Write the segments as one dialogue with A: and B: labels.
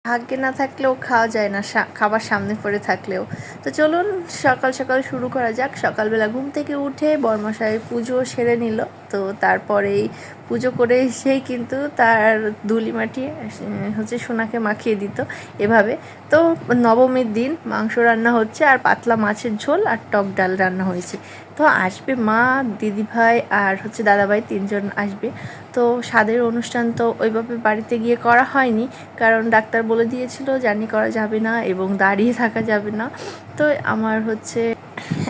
A: ভাগ্যে না থাকলেও খাওয়া যায় না, খাবার সামনে পড়ে থাকলেও। তো চলুন সকাল সকাল শুরু করা যাক। সকালবেলা ঘুম থেকে উঠে বরমশাই পুজো সেরে নিল। তো তারপরেই পুজো করে এসেই কিন্তু তার ধুলি মাটি হচ্ছে সোনাকে মাখিয়ে দিত এভাবে। তো নবমীর দিন মাংস রান্না হচ্ছে আর পাতলা মাছের ঝোল আর টক ডাল রান্না হয়েছে। তো আসবে মা, দিদিভাই আর হচ্ছে দাদাভাই, 3জন আসবে। তো স্বাদের অনুষ্ঠান তো ওইভাবে বাড়িতে গিয়ে করা হয়নি, কারণ ডাক্তার বলে দিয়েছিল জার্নি করা যাবে না এবং দাঁড়িয়ে থাকা যাবে না। তো আমার হচ্ছে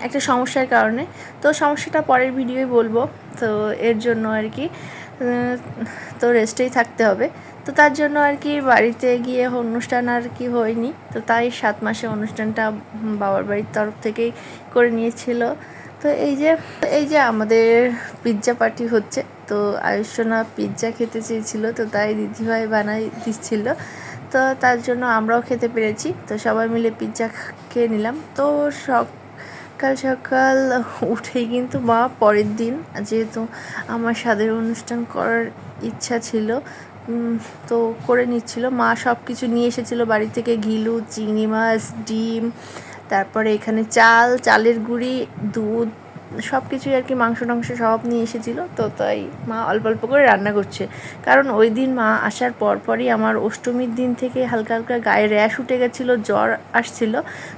A: একটা সমস্যার কারণে, তো সমস্যাটা পরের ভিডিওই বলবো। তো এর জন্য আর কি তো রেস্টেই থাকতে হবে। তো তার জন্য আর কি বাড়িতে গিয়ে অনুষ্ঠান আর কি হয়নি। তো তাই 7 মাসে অনুষ্ঠানটা বাবার বাড়ির তরফ থেকেই করে নিয়েছিল। তো এই যে আমাদের পিৎজা পার্টি হচ্ছে। তো আয়ুষ্না পিৎজা খেতে চেয়েছিল, তো তাই দিদিভাই বানাই দিচ্ছিল। তো তার জন্য আমরাও খেতে পেরেছি। তো সবাই মিলে পিৎজা খেয়ে নিলাম। তো সকাল সকাল উঠেই কিন্তু মা পরের দিন, যেহেতু আমার স্বাদের অনুষ্ঠান করার ইচ্ছা ছিল, তো করে নিচ্ছিল। মা সব কিছু নিয়ে এসেছিলো বাড়ি থেকে, ঘিলু, চিংড়ি মাছ, ডিম, তারপরে এখানে চালের গুঁড়ি, দুধ, সব কিছুই আর কি, মাংস টাংস সব নিয়ে এসেছিলো। তো তাই মা অল্প অল্প করে রান্না করছে, কারণ ওই দিন মা আসার পরপরই আমার অষ্টমীর দিন থেকে হালকা হালকা গায়ে র্যাশ উঠে গেছিলো, জ্বর আসছিল।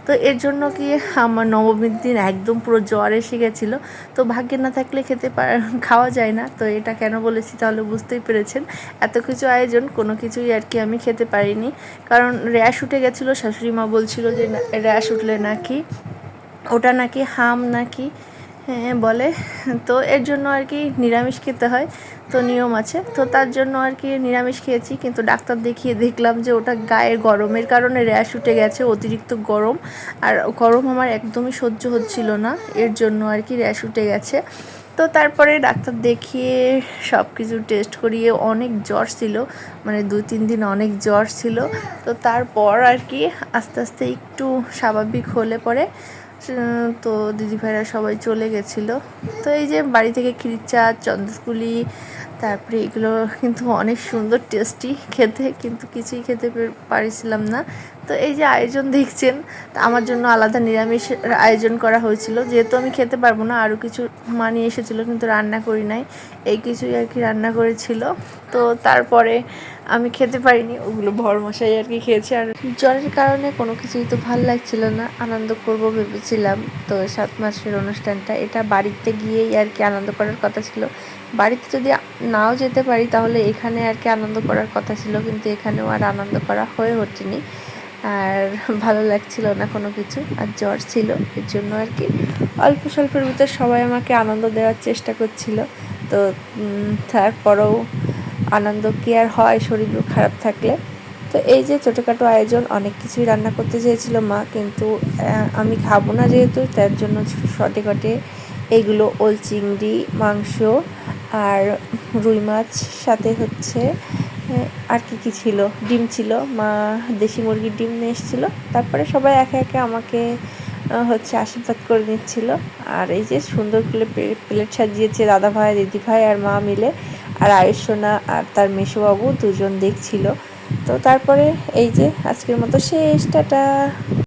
A: তো এর জন্য কি আমার নবমীর দিন একদম পুরো জ্বর এসে গেছিলো। তো ভাগ্যে না থাকলে খাওয়া যায় না। তো এটা কেন বলেছি তাহলে বুঝতেই পেরেছেন। এত কিছু আয়োজন, কোনো কিছুই আর কি আমি খেতে পারিনি, কারণ র্যাশ উঠে গেছিলো। শাশুড়ি মা বলছিল যে র্যাশ উঠলে নাকি ওটা নাকি হাম নাকি বলে। তো এর জন্য আর কি নিরামিষ খেতে হয়, তো নিয়ম আছে। তো তার জন্য আর কি নিরামিষ খেয়েছি, কিন্তু ডাক্তার দেখিয়ে দেখলাম যে ওটা গায়ের গরমের কারণে র্যাশ উঠে গেছে, অতিরিক্ত গরম। আর গরম আমার একদমই সহ্য হচ্ছিল না, এর জন্য আর কি র্যাশ উঠে গেছে। তো তারপরে ডাক্তার দেখিয়ে সব কিছু টেস্ট করিয়ে অনেক জ্বর ছিল, মানে 2-3 দিন অনেক জ্বর ছিল। তো তারপর আর কি আস্তে আস্তে একটু স্বাভাবিক হলে পরে তো দিদিভাইরা সবাই চলে গেছিলো। তো এই যে বাড়ি থেকে ক্ষীর চা, চন্দ্রকুলি, তারপরে এগুলো কিন্তু অনেক সুন্দর টেস্টি খেতে, কিন্তু কিছুই খেতে পারছিলাম না। তো এই যে আয়োজন দেখছেন, আমার জন্য আলাদা নিরামিষ আয়োজন করা হয়েছিল, যেহেতু আমি খেতে পারবো না। আরও কিছু মানিয়ে এসেছিলো, কিন্তু রান্না করি নাই, এই কিছুই আর কি রান্না করেছিল। তো তারপরে আমি খেতে পারিনি, ওগুলো বরমশাই আর কি খেয়েছে। আর জ্বরের কারণে কোনো কিছুই তো ভালো লাগছিল না, আনন্দ করব ভেবেছিলাম। তো 7 মাসের অনুষ্ঠানটা এটা বাড়িতে গিয়েই আর কি আনন্দ করার কথা ছিল। বাড়িতে যদি নাও যেতে পারি তাহলে এখানে আর কি আনন্দ করার কথা ছিল, কিন্তু এখানেও আর আনন্দ করা হয়ে ওঠেনি। আর ভালো লাগছিল না কোনো কিছু, আর জ্বর ছিল, এর জন্য আর কি অল্প স্বল্পের ভিতর সবাই আমাকে আনন্দ দেওয়ার চেষ্টা করছিল। তো তারপরেও আনন্দ কি আর হয় শরীর খারাপ থাকলে। তো এই যে ছোটোখাটো আয়োজন, অনেক কিছুই রান্না করতে চেয়েছিল মা, কিন্তু আমি খাবো না যেহেতু, তার জন্য শর্টে কটে এইগুলো ওল চিংড়ি, মাংস আর রুই মাছ, সাথে হচ্ছে আর কি ছিল, ডিম ছিল, মা দেশি মুরগির ডিম নিয়ে এসেছিলো। তারপরে সবাই একে একে আমাকে হচ্ছে আশীর্বাদ করে নিচ্ছিল। আর এই যে সুন্দর করে প্লেট সাজিয়েছে দাদাভাই, দিদিভাই আর মা মিলে, আর আয়ুষ্না আর তার মেসোবাবু 2জন দেখছিল। তো তারপরে এই যে আজকের মতো শেষ, টাটা।